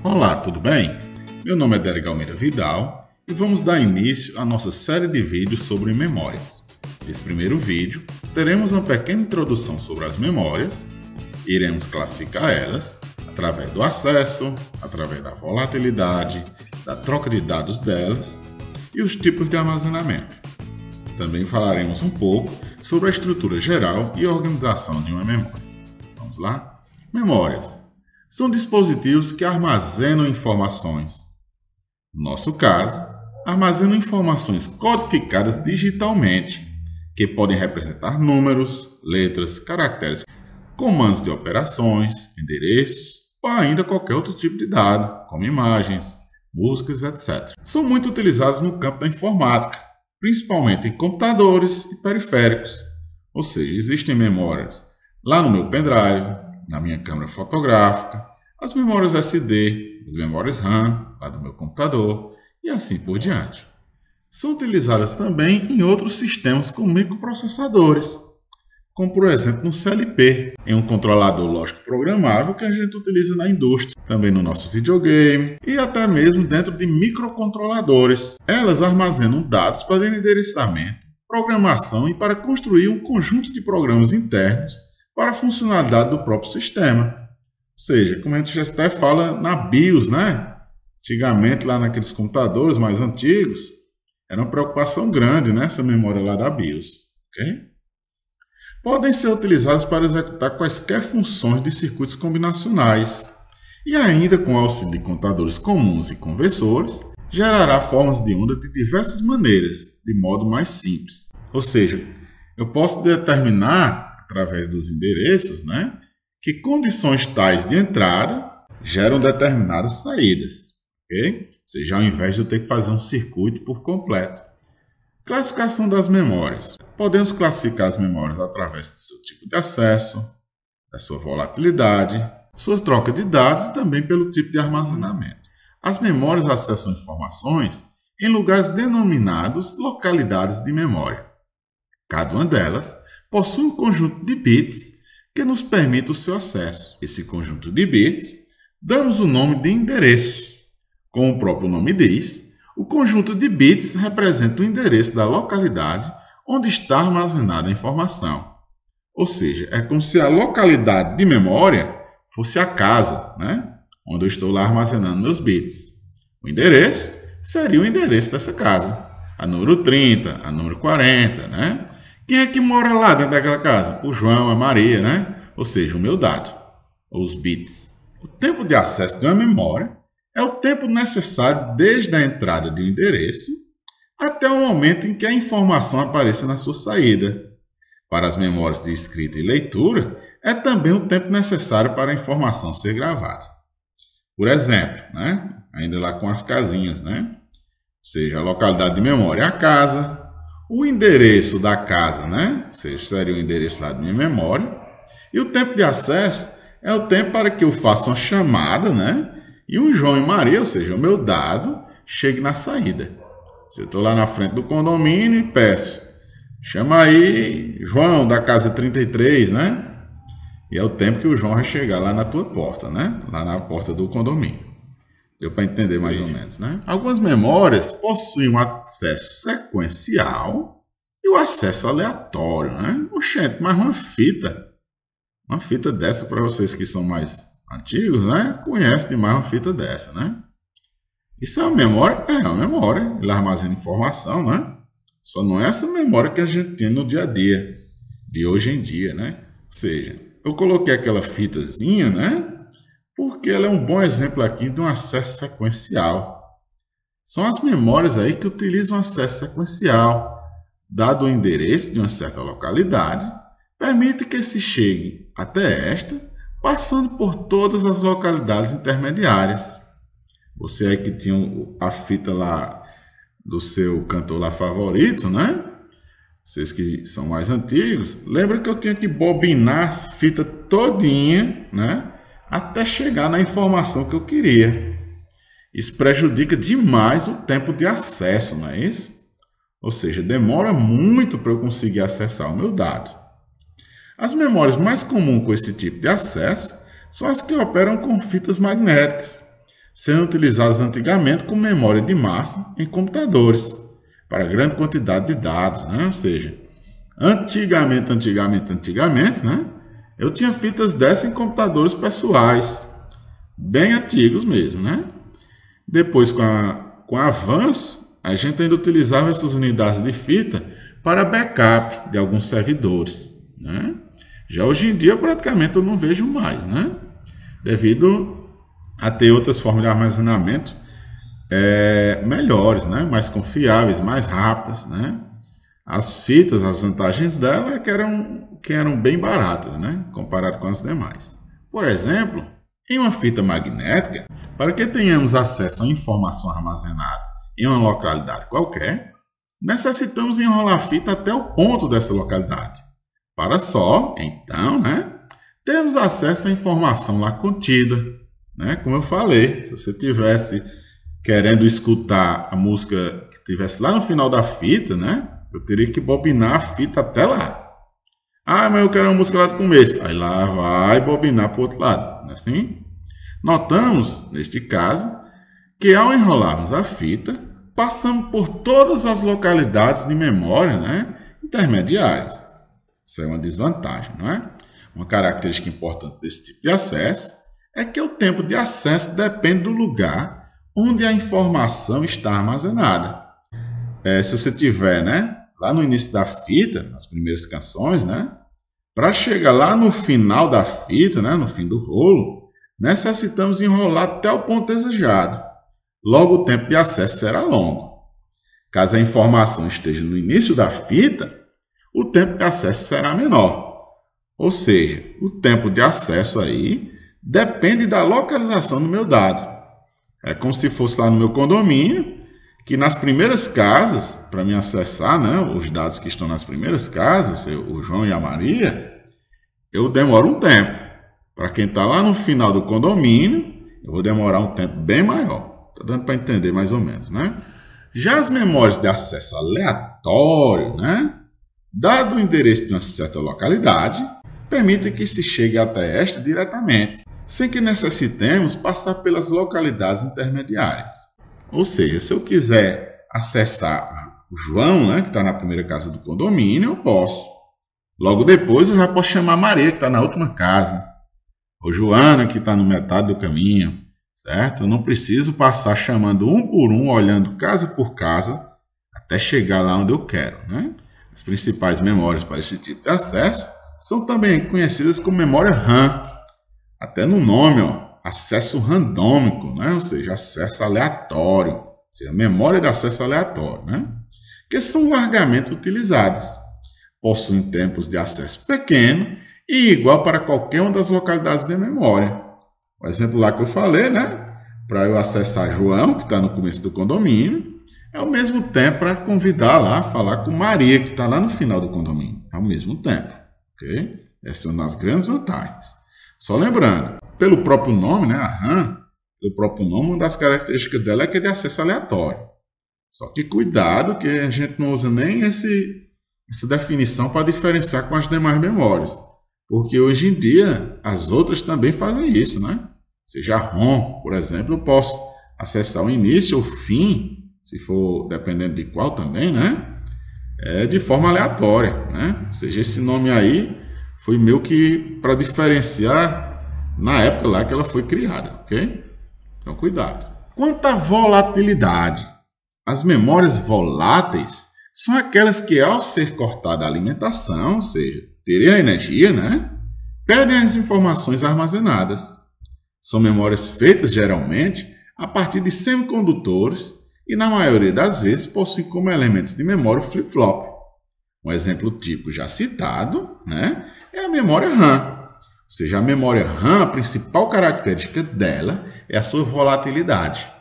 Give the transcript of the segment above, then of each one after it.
Olá, tudo bem? Meu nome é Derek Almeida Vidal e vamos dar início à nossa série de vídeos sobre memórias. Nesse primeiro vídeo, teremos uma pequena introdução sobre as memórias, iremos classificar elas através do acesso, através da volatilidade, da troca de dados delas e os tipos de armazenamento. Também falaremos um pouco sobre a estrutura geral e organização de uma memória. Vamos lá? Memórias são dispositivos que armazenam informações. No nosso caso, armazenam informações codificadas digitalmente, que podem representar números, letras, caracteres, comandos de operações, endereços ou ainda qualquer outro tipo de dado, como imagens, músicas, etc. São muito utilizados no campo da informática, principalmente em computadores e periféricos. Ou seja, existem memórias lá no meu pendrive, na minha câmera fotográfica, as memórias SD, as memórias RAM, lá do meu computador e assim por diante. São utilizadas também em outros sistemas com microprocessadores, como por exemplo no CLP, em um controlador lógico programável que a gente utiliza na indústria, também no nosso videogame e até mesmo dentro de microcontroladores. Elas armazenam dados para endereçamento, programação e para construir um conjunto de programas internos para a funcionalidade do próprio sistema. Ou seja, como a gente já até fala na BIOS, né? Antigamente, lá naqueles computadores mais antigos, era uma preocupação grande, né? Essa memória lá da BIOS. Okay? Podem ser utilizados para executar quaisquer funções de circuitos combinacionais e ainda com o auxílio de contadores comuns e conversores, gerará formas de onda de diversas maneiras, de modo mais simples. Ou seja, eu posso determinar através dos endereços, né, que condições tais de entrada geram determinadas saídas. Okay? Ou seja, ao invés de eu ter que fazer um circuito por completo. Classificação das memórias. Podemos classificar as memórias através do seu tipo de acesso, da sua volatilidade, sua troca de dados e também pelo tipo de armazenamento. As memórias acessam informações em lugares denominados localidades de memória. Cada uma delas possui um conjunto de bits que nos permite o seu acesso. Esse conjunto de bits damos o nome de endereço. Como o próprio nome diz, o conjunto de bits representa o endereço da localidade onde está armazenada a informação. Ou seja, é como se a localidade de memória fosse a casa, né? Onde eu estou lá armazenando meus bits. O endereço seria o endereço dessa casa. A número 30, a número 40, né? Quem é que mora lá dentro daquela casa? O João, a Maria, né? Ou seja, o meu dado, ou os bits. O tempo de acesso de uma memória é o tempo necessário desde a entrada de um endereço até o momento em que a informação apareça na sua saída. Para as memórias de escrita e leitura, é também o tempo necessário para a informação ser gravada. Por exemplo, né? Ainda lá com as casinhas, né? Ou seja, a localidade de memória é a casa, o endereço da casa, né? Ou seja, seria o endereço lá da minha memória. E o tempo de acesso é o tempo para que eu faça uma chamada, né? E o João e Maria, ou seja, o meu dado, chegue na saída. Se eu estou lá na frente do condomínio e peço, chama aí João da casa 33, né? E é o tempo que o João vai chegar lá na tua porta, né? Lá na porta do condomínio. Deu para entender mais ou menos, né? Algumas memórias possuem um acesso sequencial e o acesso aleatório, né? Oxente, mas uma fita dessa para vocês que são mais antigos, né? Conhecem demais uma fita dessa, né? Isso é uma memória? É uma memória. Ele armazena informação, né? Só não é essa memória que a gente tem no dia a dia, de hoje em dia, né? Ou seja, eu coloquei aquela fitazinha, né? Porque ela é um bom exemplo aqui de um acesso sequencial. São as memórias aí que utilizam acesso sequencial. Dado o endereço de uma certa localidade, permite que se chegue até esta, passando por todas as localidades intermediárias. Você aí que tinha a fita lá do seu cantor lá favorito, né? Vocês que são mais antigos, lembra que eu tinha que bobinar a fita todinha, né? Até chegar na informação que eu queria. Isso prejudica demais o tempo de acesso, não é isso? Ou seja, demora muito para eu conseguir acessar o meu dado. As memórias mais comuns com esse tipo de acesso são as que operam com fitas magnéticas. sendo utilizadas antigamente como memória de massa em computadores, para grande quantidade de dados, né? Ou seja, antigamente, né? Eu tinha fitas dessas em computadores pessoais, bem antigos mesmo, né? Depois, com o avanço, a gente ainda utilizava essas unidades de fita para backup de alguns servidores, né? Já hoje em dia, praticamente eu não vejo mais, né? Devido a ter outras formas de armazenamento melhores, né? Mais confiáveis, mais rápidas, né? As fitas, as vantagens dela é que eram bem baratas, né? Comparado com as demais. Por exemplo, em uma fita magnética, para que tenhamos acesso a informação armazenada em uma localidade qualquer, necessitamos enrolar a fita até o ponto dessa localidade. Para só, então, né, termos acesso à informação lá contida, né? Como eu falei, se você tivesse querendo escutar a música que tivesse lá no final da fita, né, eu teria que bobinar a fita até lá. Ah, mas eu quero uma música lá do começo. Aí lá vai bobinar para o outro lado, não é assim? Notamos, neste caso, que ao enrolarmos a fita, passamos por todas as localidades de memória, né, intermediárias. Isso é uma desvantagem, não é? Uma característica importante desse tipo de acesso é que o tempo de acesso depende do lugar onde a informação está armazenada. Se você tiver, né, lá no início da fita, nas primeiras canções, né, para chegar lá no final da fita, né, no fim do rolo, necessitamos enrolar até o ponto desejado. Logo, o tempo de acesso será longo. Caso a informação esteja no início da fita, o tempo de acesso será menor. Ou seja, o tempo de acesso aí depende da localização do meu dado. É como se fosse lá no meu condomínio, que nas primeiras casas, para me acessar, né, os dados que estão nas primeiras casas, o João e a Maria, eu demoro um tempo. Para quem está lá no final do condomínio, eu vou demorar um tempo bem maior. Está dando para entender mais ou menos, né? Já as memórias de acesso aleatório, né, dado o endereço de uma certa localidade, permitem que se chegue até esta diretamente, sem que necessitemos passar pelas localidades intermediárias. Ou seja, se eu quiser acessar o João, né, que está na primeira casa do condomínio, eu posso. Logo depois eu já posso chamar a Maria, que está na última casa. Ou Joana, que está no metade do caminho. Certo? Eu não preciso passar chamando um por um, olhando casa por casa, até chegar lá onde eu quero, né? As principais memórias para esse tipo de acesso são também conhecidas como memória RAM. Até no nome, ó, acesso randômico, né? Ou seja, acesso aleatório, ou seja, memória de acesso aleatório, né? Que são largamente utilizadas. Possuem tempos de acesso pequeno e igual para qualquer uma das localidades de memória. O exemplo lá que eu falei, né? Para eu acessar João, que está no começo do condomínio, é ao mesmo tempo para convidar lá, falar com Maria, que está lá no final do condomínio. Ao mesmo tempo, ok? Essas são uma das grandes vantagens. Só lembrando, pelo próprio nome, né? A RAM, pelo próprio nome, uma das características dela é que é de acesso aleatório. Só que cuidado que a gente não usa nem essa definição para diferenciar com as demais memórias. Porque hoje em dia as outras também fazem isso, né? Seja a ROM, por exemplo, eu posso acessar o início ou o fim, se for dependendo de qual também, né? De forma aleatória, né? Ou seja, esse nome aí foi meio que para diferenciar na época lá que ela foi criada, ok? Então, cuidado. Quanto à volatilidade, as memórias voláteis são aquelas que, ao ser cortada a alimentação, ou seja, terem a energia, né, perdem as informações armazenadas. São memórias feitas, geralmente, a partir de semicondutores e, na maioria das vezes, possuem como elementos de memória o flip-flop. Um exemplo tipo já citado, né, é a memória RAM. Ou seja, a memória RAM, a principal característica dela é a sua volatilidade.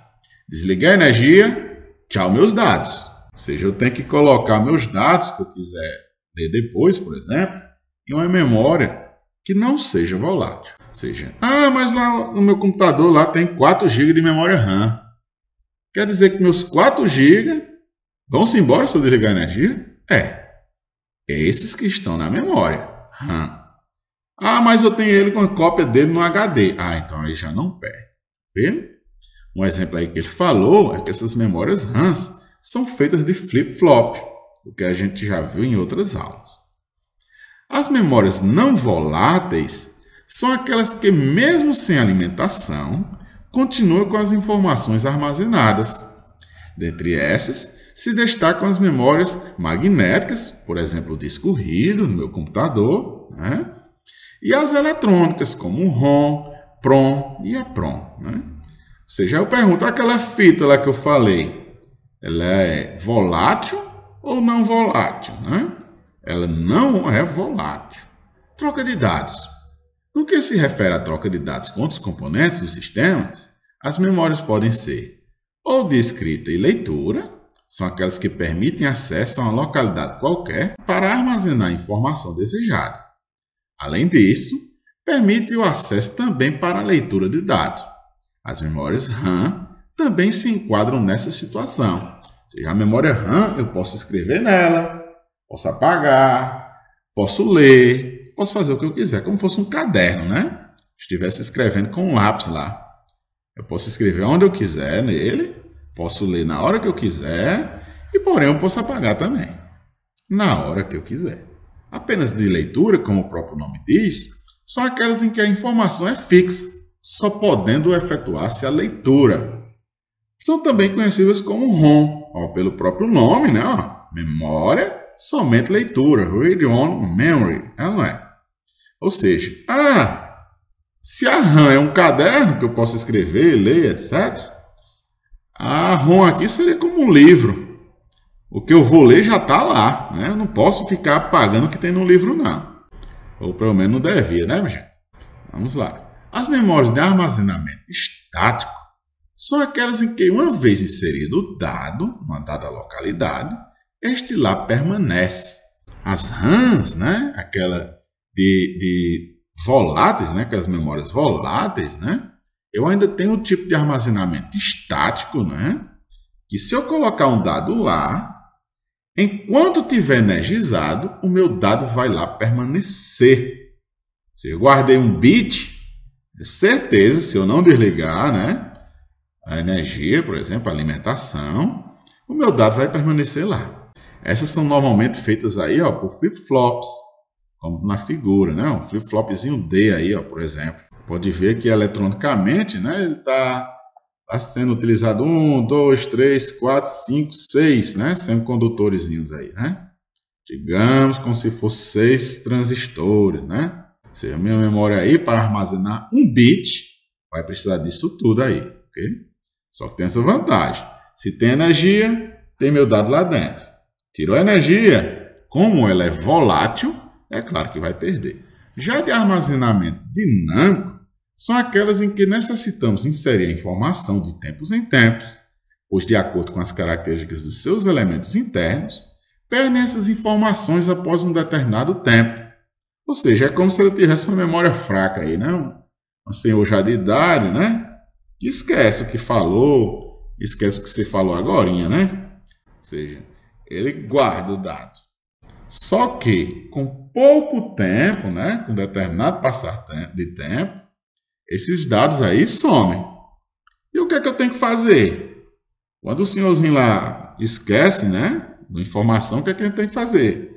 Desliguei a energia, tchau meus dados. Ou seja, eu tenho que colocar meus dados que eu quiser ler depois, por exemplo, em uma memória que não seja volátil. Ou seja, mas lá no meu computador lá tem 4 GB de memória RAM. Quer dizer que meus 4 GB vão-se embora se eu desligar a energia? Esses que estão na memória RAM. Mas eu tenho ele com a cópia dele no HD. Então aí já não perde. Vê? Um exemplo aí que ele falou é que essas memórias RAM são feitas de flip-flop, o que a gente já viu em outras aulas. As memórias não voláteis são aquelas que, mesmo sem alimentação, continuam com as informações armazenadas. Dentre essas, se destacam as memórias magnéticas, por exemplo, o disco rígido no meu computador, né? E as eletrônicas, como o ROM, PROM e EPROM. Né? Ou seja, eu pergunto, aquela fita lá que eu falei, ela é volátil ou não volátil? Né? Ela não é volátil. Troca de dados. No que se refere à troca de dados com outros componentes dos sistemas, as memórias podem ser ou de escrita e leitura, são aquelas que permitem acesso a uma localidade qualquer para armazenar a informação desejada. Além disso, permite o acesso também para a leitura de dados. As memórias RAM também se enquadram nessa situação. Ou seja, a memória RAM eu posso escrever nela, posso apagar, posso ler, posso fazer o que eu quiser, como se fosse um caderno, né? Estivesse escrevendo com um lápis lá. Eu posso escrever onde eu quiser nele, posso ler na hora que eu quiser e, porém, eu posso apagar também, na hora que eu quiser. Apenas de leitura, como o próprio nome diz, são aquelas em que a informação é fixa, só podendo efetuar-se a leitura. São também conhecidas como ROM, pelo próprio nome, né? Memória, somente leitura, read-only memory, não é? Ou seja, se a RAM é um caderno que eu posso escrever, ler, etc., a ROM aqui seria como um livro. O que eu vou ler já está lá, né? Eu não posso ficar apagando o que tem no livro, não. Ou pelo menos não devia, né, minha gente? Vamos lá. As memórias de armazenamento estático são aquelas em que, uma vez inserido o dado, uma dada localidade, este lá permanece. As RAMs, né? Aquela de voláteis, né? Aquelas memórias voláteis, né? Eu ainda tenho o tipo de armazenamento estático, né? Que se eu colocar um dado lá, enquanto estiver energizado, o meu dado vai lá permanecer. Se eu guardei um bit, de certeza, se eu não desligar, né? A energia, por exemplo, a alimentação, o meu dado vai permanecer lá. Essas são normalmente feitas aí, por flip-flops, como na figura, né? Um flip-flopzinho D aí, por exemplo. Pode ver que eletronicamente, né, ele está sendo utilizado 1, 2, 3, 4, 5, 6, né, semicondutores aí, né? Digamos como se fosse 6 transistores, né? Ou seja, a minha memória aí para armazenar um bit vai precisar disso tudo aí, ok? Só que tem essa vantagem. Se tem energia, tem meu dado lá dentro. Tirou a energia, como ela é volátil, é claro que vai perder. Já de armazenamento dinâmico, são aquelas em que necessitamos inserir a informação de tempos em tempos, pois, de acordo com as características dos seus elementos internos, perdem essas informações após um determinado tempo. Ou seja, é como se ele tivesse uma memória fraca aí, né? Um senhor já de idade, né? Que esquece o que falou, esquece o que você falou agorinha, né? Ou seja, ele guarda o dado. Só que, com pouco tempo, né? Com determinado passar de tempo, esses dados aí somem. E o que é que eu tenho que fazer? Quando o senhorzinho lá esquece, né? Da informação, o que é que a gente tem que fazer?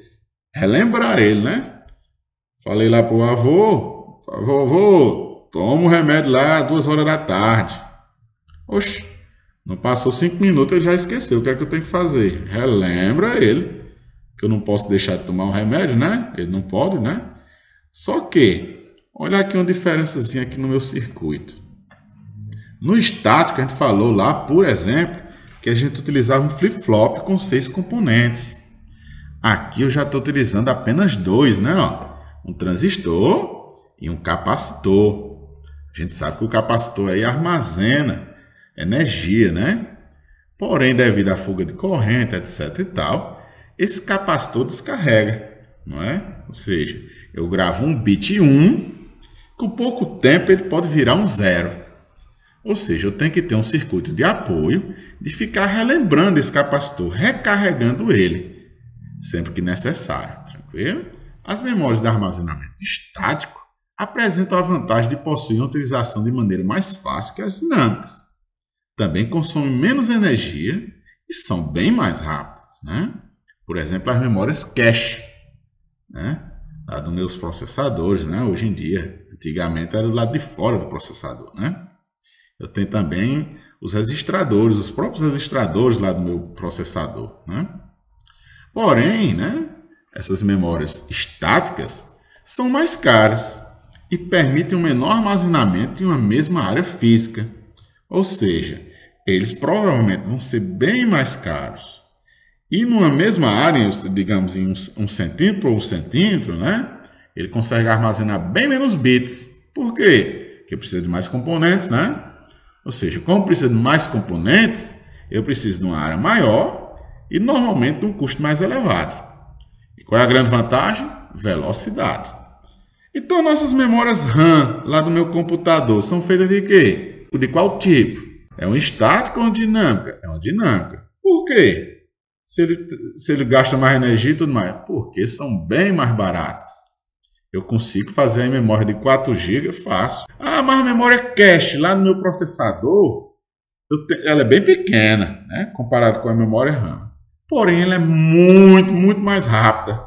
Relembrar ele, né? Falei lá pro avô, vovô, toma o remédio lá 2 horas da tarde. Oxe, não passou 5 minutos, ele já esqueceu. O que é que eu tenho que fazer? Relembra ele, que eu não posso deixar de tomar o remédio, né? Ele não pode, né? Só que, olha aqui uma diferençazinha aqui no meu circuito. No estático, a gente falou lá, por exemplo, que a gente utilizava um flip-flop com 6 componentes. Aqui eu já estou utilizando apenas 2, né? Um transistor e um capacitor. A gente sabe que o capacitor aí armazena energia, né? Porém, devido à fuga de corrente, etc e tal, esse capacitor descarrega, não é? Ou seja, eu gravo um bit 1, com pouco tempo ele pode virar um 0. Ou seja, eu tenho que ter um circuito de apoio de ficar relembrando esse capacitor, recarregando ele, sempre que necessário, tranquilo? As memórias de armazenamento estático apresentam a vantagem de possuir uma utilização de maneira mais fácil que as dinâmicas. também consomem menos energia e são bem mais rápidas, né? Por exemplo, as memórias cache, né? Lá dos meus processadores, né? Hoje em dia, antigamente era do lado de fora do processador, né? Eu tenho também os registradores, os próprios registradores lá do meu processador, né? Porém, né? Essas memórias estáticas são mais caras e permitem um menor armazenamento em uma mesma área física. Ou seja, eles provavelmente vão ser bem mais caros. E numa mesma área, digamos em um centímetro por centímetro, né? Ele consegue armazenar bem menos bits. Por quê? Porque precisa de mais componentes, né? Ou seja, como precisa de mais componentes, eu preciso de uma área maior e normalmente de um custo mais elevado. E qual é a grande vantagem? Velocidade. Então, nossas memórias RAM lá do meu computador são feitas de quê? De qual tipo? É uma estática ou uma dinâmica? É uma dinâmica. Por quê? Se ele gasta mais energia e tudo mais? Porque são bem mais baratas. Eu consigo fazer a memória de 4 GB fácil. Ah, mas a memória cache lá no meu processador, ela é bem pequena, né? Comparado com a memória RAM. Porém, ela é muito mais rápida.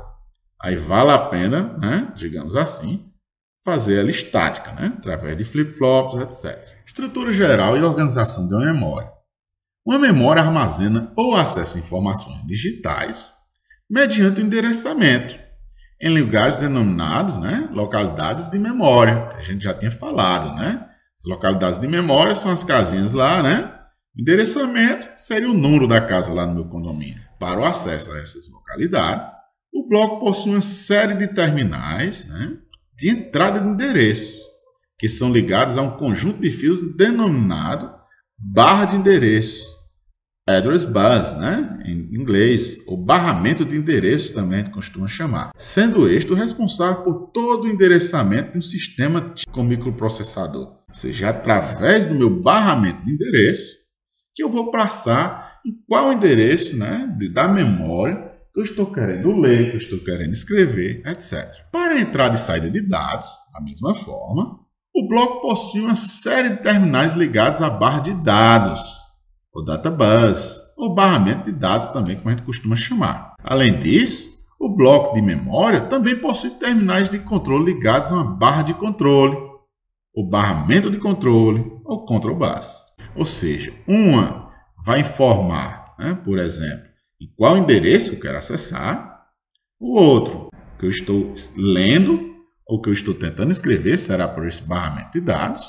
Aí vale a pena, né? Digamos assim, fazer ela estática, né? Através de flip-flops, etc. Estrutura geral e organização de uma memória. Uma memória armazena ou acessa informações digitais mediante o endereçamento em lugares denominados, né, localidades de memória. A gente já tinha falado, né? As localidades de memória são as casinhas lá, né? Endereçamento seria o número da casa lá no meu condomínio. Para o acesso a essas localidades, o bloco possui uma série de terminais, né, de entrada de endereço, que são ligados a um conjunto de fios denominado barra de endereço, address bus, né, em inglês, ou barramento de endereço também a gente costuma chamar, sendo este o responsável por todo o endereçamento de um sistema com microprocessador. Ou seja, através do meu barramento de endereço, que eu vou passar em qual endereço, né, da memória que eu estou querendo ler, que eu estou querendo escrever, etc. Para a entrada e saída de dados, da mesma forma, o bloco possui uma série de terminais ligados à barra de dados, ou data bus, ou barramento de dados também, como a gente costuma chamar. Além disso, o bloco de memória também possui terminais de controle ligados a uma barra de controle, o barramento de controle, ou control bus. Ou seja, uma vai informar, né, por exemplo, em qual endereço eu quero acessar, o outro que eu estou lendo ou que eu estou tentando escrever será por esse barramento de dados.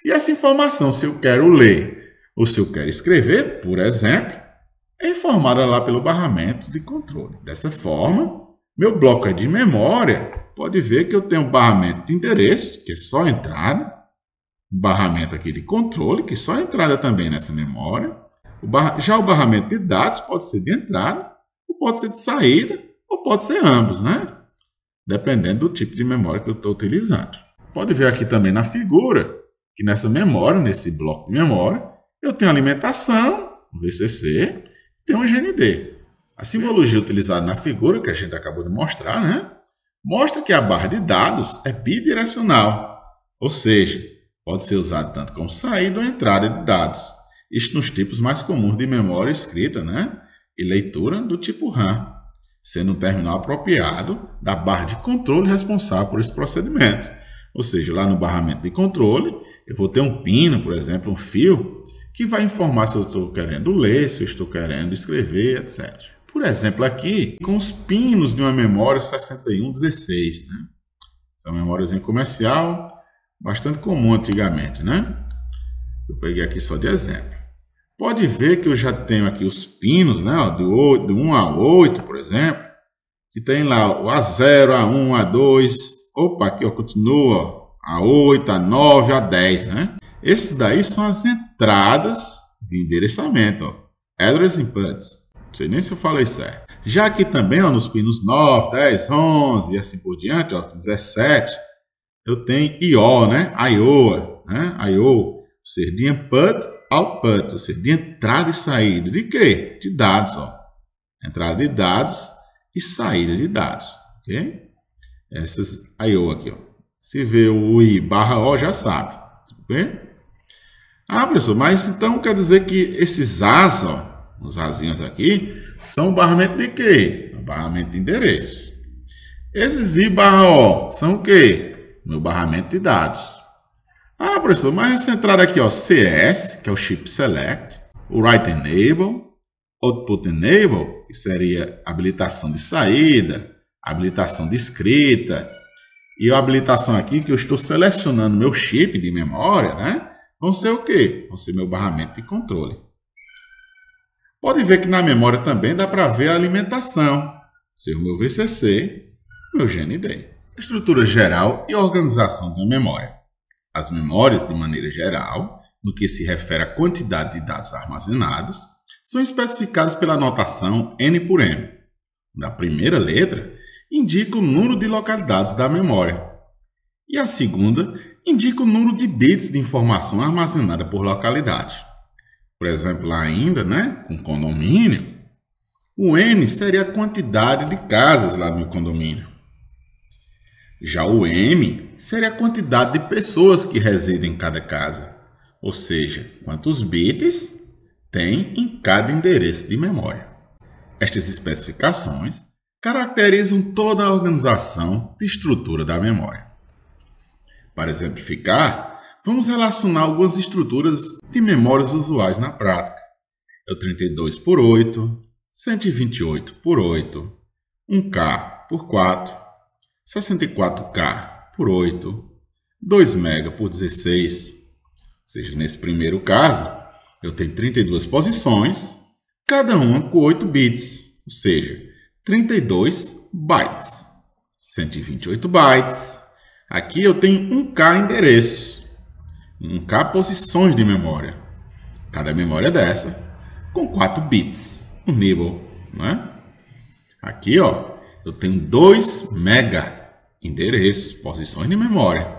E essa informação, se eu quero ler ou se eu quero escrever, por exemplo, é informada lá pelo barramento de controle. Dessa forma, meu bloco de memória pode ver que eu tenho um barramento de endereço, que é só a entrada, um barramento aqui de controle, que é só a entrada também nessa memória. Já o barramento de dados pode ser de entrada, ou pode ser de saída, ou pode ser ambos, né? Dependendo do tipo de memória que eu estou utilizando. Pode ver aqui também na figura, que nessa memória, nesse bloco de memória, eu tenho alimentação, um VCC, e tenho um GND. A simbologia utilizada na figura, que a gente acabou de mostrar, né, mostra que a barra de dados é bidirecional, ou seja, pode ser usado tanto como saída ou entrada de dados. Isto nos tipos mais comuns de memória escrita, né, e leitura do tipo RAM, sendo um terminal apropriado da barra de controle responsável por esse procedimento. Ou seja, lá no barramento de controle, eu vou ter um pino, por exemplo, um fio, que vai informar se eu estou querendo ler, se eu estou querendo escrever, etc. Por exemplo, aqui, com os pinos de uma memória 6116. Né? Essa é uma memóriazinha comercial, bastante comum antigamente. Né? Eu peguei aqui só de exemplo. Pode ver que eu já tenho aqui os pinos, né, ó, do 1 a 8, por exemplo, que tem lá o A0, A1, A2, opa, aqui ó, continua, A8, A9, A10, né? Esses daí são as entradas de endereçamento, ó, address inputs, não sei nem se eu falei certo. Já aqui também, ó, nos pinos 9, 10, 11 e assim por diante, ó, 17, eu tenho I/O, né, I/O, né, I/O, ou seja, de input, output, ou seja, de entrada e saída. De quê? De dados. Ó. Entrada de dados e saída de dados. Ok? Essas I/O aqui. Ó. Se vê o I/O já sabe. Ok? Ah, professor, mas então quer dizer que esses As, ó, os Azinhos aqui, são o barramento de quê? O barramento de endereço. Esses I barra O são o quê? Meu barramento de dados. Ah, professor, mas essa entrada aqui, ó, CS, que é o Chip Select, o Write Enable, Output Enable, que seria habilitação de saída, habilitação de escrita, e a habilitação aqui que eu estou selecionando meu chip de memória, né? Vão ser o quê? Vão ser meu barramento de controle. Pode ver que na memória também dá para ver a alimentação, ser o meu VCC, meu GND. Estrutura geral e organização da memória. As memórias, de maneira geral, no que se refere à quantidade de dados armazenados, são especificadas pela notação N por M. Na primeira letra, indica o número de localidades da memória. E a segunda indica o número de bits de informação armazenada por localidade. Por exemplo, lá ainda, né, com condomínio, o N seria a quantidade de casas lá no condomínio. Já o M seria a quantidade de pessoas que residem em cada casa, ou seja, quantos bits tem em cada endereço de memória. Estas especificações caracterizam toda a organização de estrutura da memória. Para exemplificar, vamos relacionar algumas estruturas de memórias usuais na prática. É o 32 por 8, 128 por 8, 1K por 4, 64K por 8, 2 MB por 16. Ou seja, nesse primeiro caso, eu tenho 32 posições, cada uma com 8 bits, ou seja, 32 bytes, 128 bytes. Aqui eu tenho 1K endereços, 1K posições de memória. Cada memória dessa com 4 bits, um nibble, né? Aqui, ó, eu tenho 2 mega endereços, posições de memória.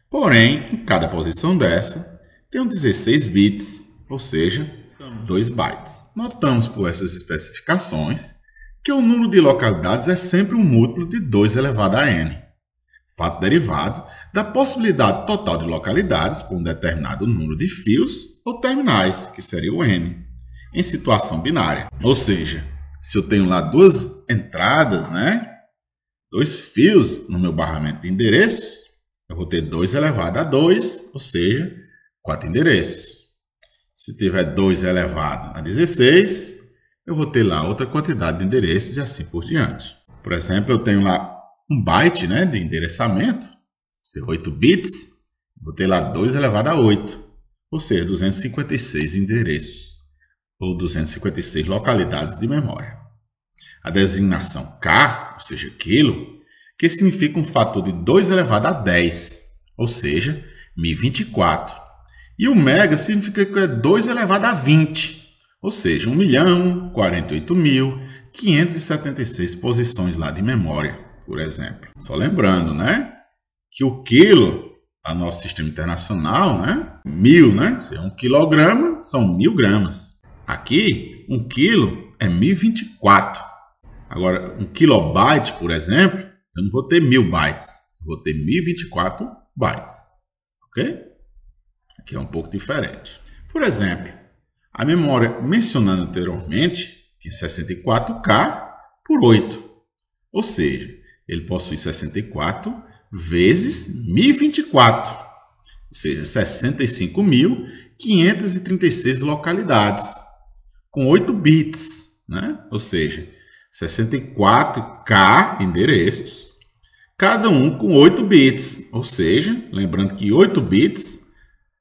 Porém, em cada posição dessa, tenho 16 bits, ou seja, 2 bytes. Notamos por essas especificações que o número de localidades é sempre um múltiplo de 2 elevado a n. Fato derivado da possibilidade total de localidades por um determinado número de fios ou terminais, que seria o n, em situação binária. Ou seja, se eu tenho lá duas entradas, né, 2 fios no meu barramento de endereço, eu vou ter 2 elevado a 2, ou seja, 4 endereços. Se tiver 2 elevado a 16, eu vou ter lá outra quantidade de endereços e assim por diante. Por exemplo, eu tenho lá 1 byte, né, de endereçamento, ser 8 bits, vou ter lá 2 elevado a 8, ou seja, 256 endereços, ou 256 localidades de memória. A designação K, ou seja, quilo, que significa um fator de 2 elevado a 10, ou seja, 1024. E o mega significa que é 2 elevado a 20, ou seja, 1.048.576 posições lá de memória, por exemplo. Só lembrando, né, que o quilo, a nosso sistema internacional, né, 1000, né, ou seja, 1 quilograma são 1000 gramas. Aqui, 1 quilo é 1024. Agora, 1 kilobyte, por exemplo, eu não vou ter 1000 bytes, eu vou ter 1024 bytes. Ok? Aqui é um pouco diferente. Por exemplo, a memória mencionada anteriormente tinha 64K por 8. Ou seja, ele possui 64 vezes 1024. Ou seja, 65.536 localidades com 8 bits, né? Ou seja, 64K endereços, cada um com 8 bits, ou seja, lembrando que 8 bits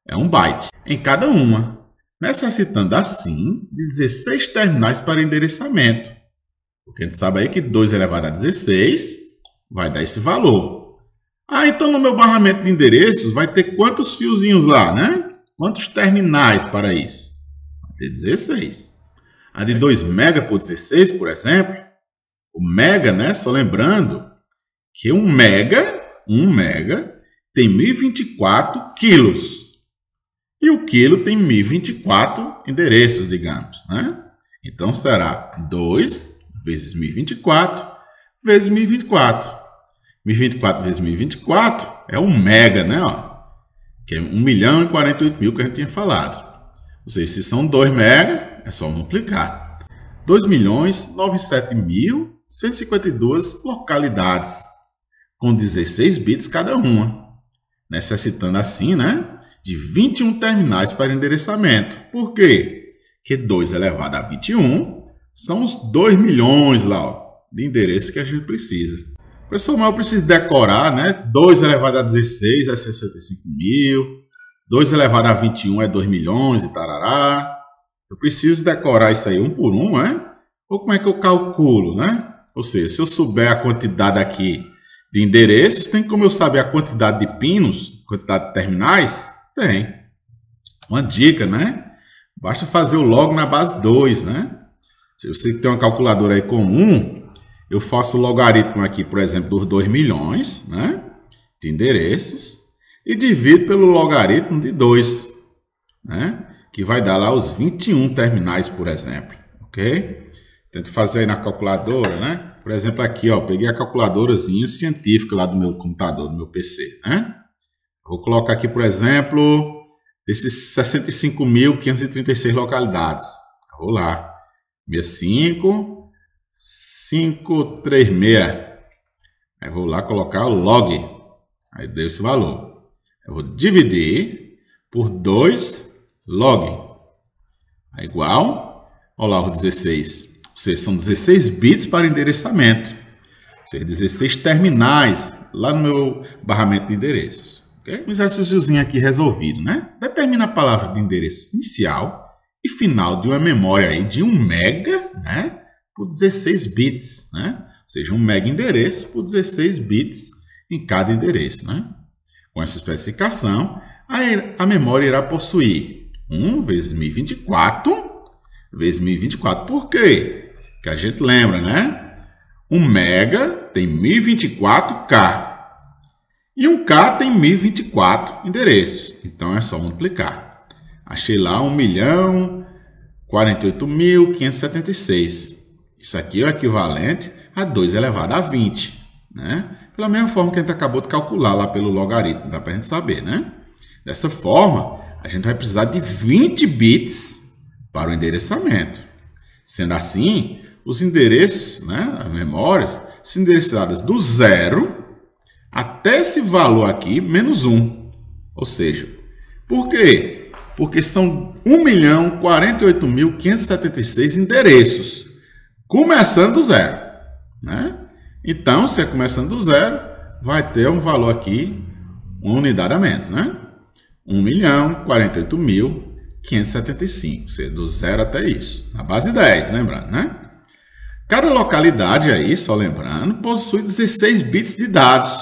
é 1 byte em cada uma, necessitando assim de 16 terminais para endereçamento, porque a gente sabe aí que 2 elevado a 16 vai dar esse valor. Ah, então no meu barramento de endereços vai ter quantos fiozinhos lá, né? Quantos terminais para isso? Vai ter 16. A de 2 mega por 16, por exemplo, o mega, né? Só lembrando que 1 mega tem 1024 quilos. E o quilo tem 1024 endereços, digamos, né? Então será 2 vezes 1024 vezes 1024. 1024 vezes 1024 é 1 mega, né? Ó. que é 1.048.000 que a gente tinha falado. Ou seja, se são 2 mega, é só multiplicar. 2.097.152 localidades, com 16 bits cada uma, necessitando assim, né, de 21 terminais para endereçamento. Por quê? Porque 2 elevado a 21 são os 2 milhões lá, ó, de endereços que a gente precisa. Professor, mas eu preciso decorar, né? 2 elevado a 16 é 65.000, 2 elevado a 21 é 2 milhões e tarará. Eu preciso decorar isso aí um por um, né? Ou como é que eu calculo, né? Ou seja, se eu souber a quantidade aqui de endereços, tem como eu saber a quantidade de pinos, quantidade de terminais? Tem. Uma dica, né? Basta fazer o log na base 2, né? Se você tem uma calculadora aí comum, eu faço o logaritmo aqui, por exemplo, dos 2 milhões, né, de endereços e divido pelo logaritmo de 2, né, que vai dar lá os 21 terminais, por exemplo, ok? Tento fazer aí na calculadora, né? Por exemplo, aqui, ó, peguei a calculadorazinha científica lá do meu computador, do meu PC, né? Vou colocar aqui, por exemplo, desses 65.536 localidades. Vou lá, 65.536. Aí vou lá colocar o log. Aí deu esse valor. Eu vou dividir por 2 log. É igual, olha lá o 16. Ou seja, são 16 bits para endereçamento. Ou seja, 16 terminais lá no meu barramento de endereços. Okay? Um exercíciozinho aqui resolvido, né? Determina a palavra de endereço inicial e final de uma memória aí de 1 mega, né? Por 16 bits, né? Ou seja, 1 mega endereço por 16 bits em cada endereço, né? Com essa especificação, a memória irá possuir 1 vezes 1024 vezes 1024. Por quê? Que a gente lembra, né? 1 mega tem 1024K e 1K tem 1024 endereços. Então, é só multiplicar. Achei lá 1.048.576. Isso aqui é o equivalente a 2 elevado a 20, né? Pela mesma forma que a gente acabou de calcular lá pelo logaritmo, dá para a gente saber, né? Dessa forma, a gente vai precisar de 20 bits para o endereçamento. Sendo assim, os endereços, né, as memórias, são endereçadas do 0 até esse valor aqui, menos 1. Ou seja, por quê? Porque são 1.048.576 endereços, começando do 0, né? Então, se é começando do 0, vai ter um valor aqui, uma unidade a menos, né? 1.048.575, ou seja, do 0 até isso, na base 10, lembrando, né? Cada localidade aí, só lembrando, possui 16 bits de dados,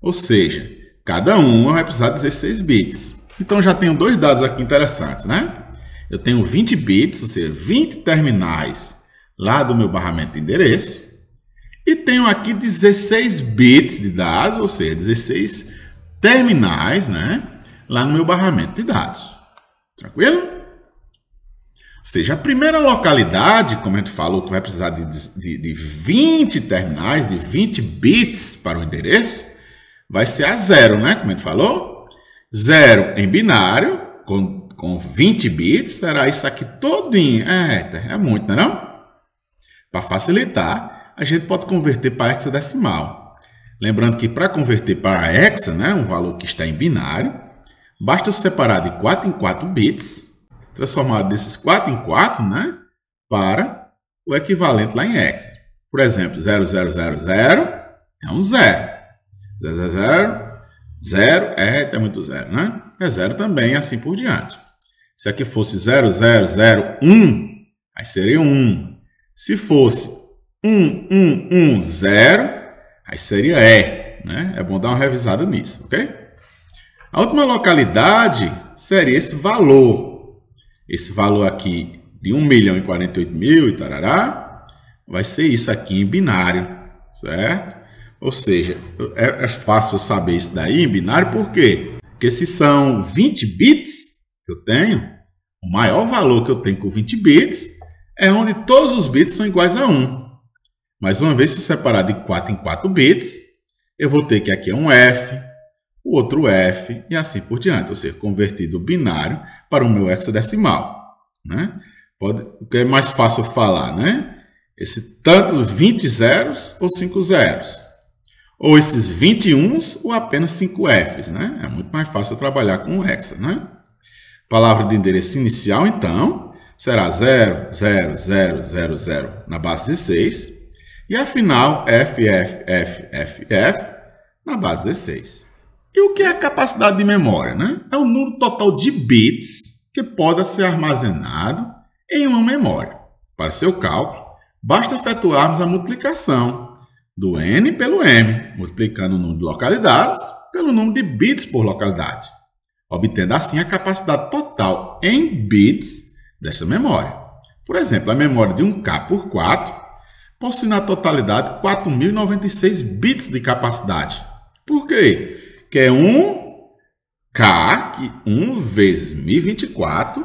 ou seja, cada uma vai precisar de 16 bits. Então, já tenho 2 dados aqui interessantes, né? Eu tenho 20 bits, ou seja, 20 terminais lá do meu barramento de endereço. E tenho aqui 16 bits de dados, ou seja, 16 terminais, né, lá no meu barramento de dados. Tranquilo? Ou seja, a primeira localidade, como a gente falou, que vai precisar de 20 terminais, de 20 bits para o endereço, vai ser a 0, né? Como a gente falou. 0 em binário, com 20 bits, será isso aqui todinho. É muito, não é não? Para facilitar, a gente pode converter para hexadecimal. Lembrando que para converter para hexa, né, um valor que está em binário, basta eu separar de 4 em 4 bits, transformar desses 4 em 4, né, para o equivalente lá em hexa. Por exemplo, 0000 é um 0. 000, 0 é muito 0, né? É 0 também, assim por diante. Se aqui fosse 0001, aí seria 1. Se fosse 1110, aí seria E, né? É bom dar uma revisada nisso, ok? A última localidade seria esse valor. Esse valor aqui de 1.048.000 e tarará, vai ser isso aqui em binário, certo? Ou seja, é fácil saber isso daí em binário, por quê? Porque se são 20 bits que eu tenho, o maior valor que eu tenho com 20 bits é onde todos os bits são iguais a 1. Mas uma vez que eu separar de 4 em 4 bits, eu vou ter que aqui é um F, o outro F e assim por diante, ou seja, convertir do binário para o meu hexadecimal, né? O que é mais fácil falar, né? Esse tanto 20 zeros ou 5 zeros, ou esses 21s ou apenas 5 Fs, né? É muito mais fácil trabalhar com o hexa, né? Palavra de endereço inicial, então, será 0, 0, 0, 0, 0 na base 16 e a final F, F, F, F, F na base 16. E o que é a capacidade de memória, né? É o número total de bits que pode ser armazenado em uma memória. Para seu cálculo, basta efetuarmos a multiplicação do n pelo m, multiplicando o número de localidades pelo número de bits por localidade, obtendo assim a capacidade total em bits dessa memória. Por exemplo, a memória de 1K por 4 possui na totalidade 4.096 bits de capacidade. Por quê? Que é 1K, que 1 vezes 1024,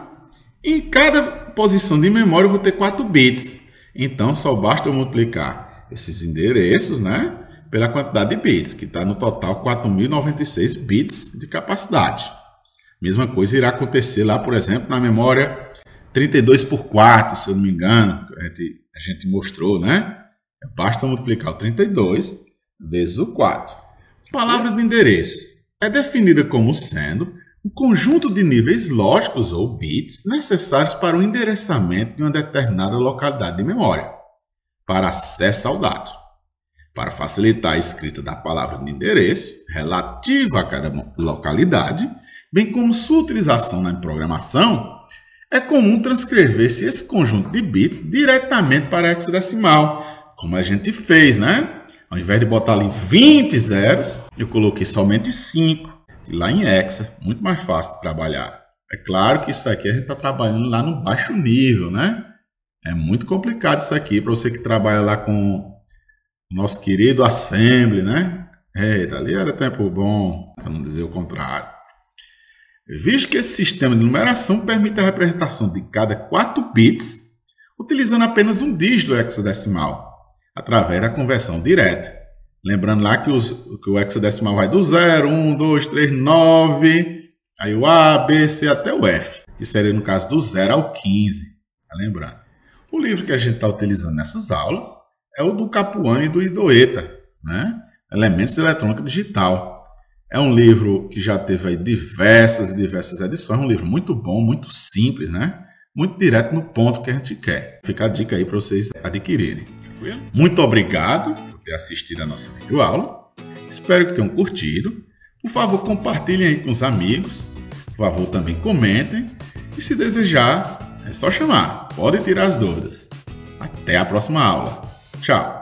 e em cada posição de memória eu vou ter 4 bits. Então, só basta eu multiplicar esses endereços, né, pela quantidade de bits, que está no total 4.096 bits de capacidade. Mesma coisa irá acontecer lá, por exemplo, na memória 32 por 4, se eu não me engano, que a gente mostrou, né? Basta multiplicar o 32 vezes o 4. Palavra de endereço é definida como sendo um conjunto de níveis lógicos ou bits necessários para o endereçamento de uma determinada localidade de memória, para acesso ao dado. Para facilitar a escrita da palavra de endereço relativa a cada localidade, bem como sua utilização na programação, é comum transcrever-se esse conjunto de bits diretamente para hexadecimal, como a gente fez, né? Ao invés de botar ali 20 zeros, eu coloquei somente 5. E lá em hexa, muito mais fácil de trabalhar. É claro que isso aqui a gente está trabalhando lá no baixo nível, né? É muito complicado isso aqui para você que trabalha lá com o nosso querido Assembly, né? Eita, ali era tempo bom, para não dizer o contrário. Visto que esse sistema de numeração permite a representação de cada 4 bits, utilizando apenas um dígito hexadecimal, através da conversão direta. Lembrando lá que o hexadecimal vai do 0, 1, 2, 3, 9, aí o A, B, C até o F, que seria no caso do 0 ao 15. Tá lembrando? O livro que a gente está utilizando nessas aulas é o do Capuano e do Idoeta, né? Elementos de Eletrônica Digital. É um livro que já teve aí diversas edições, um livro muito bom, muito simples, né? Muito direto no ponto que a gente quer. Fica a dica aí para vocês adquirirem. Muito obrigado por ter assistido a nossa videoaula. Espero que tenham curtido. Por favor, compartilhem aí com os amigos. Por favor, também comentem. E se desejar, é só chamar. Pode tirar as dúvidas. Até a próxima aula. Tchau!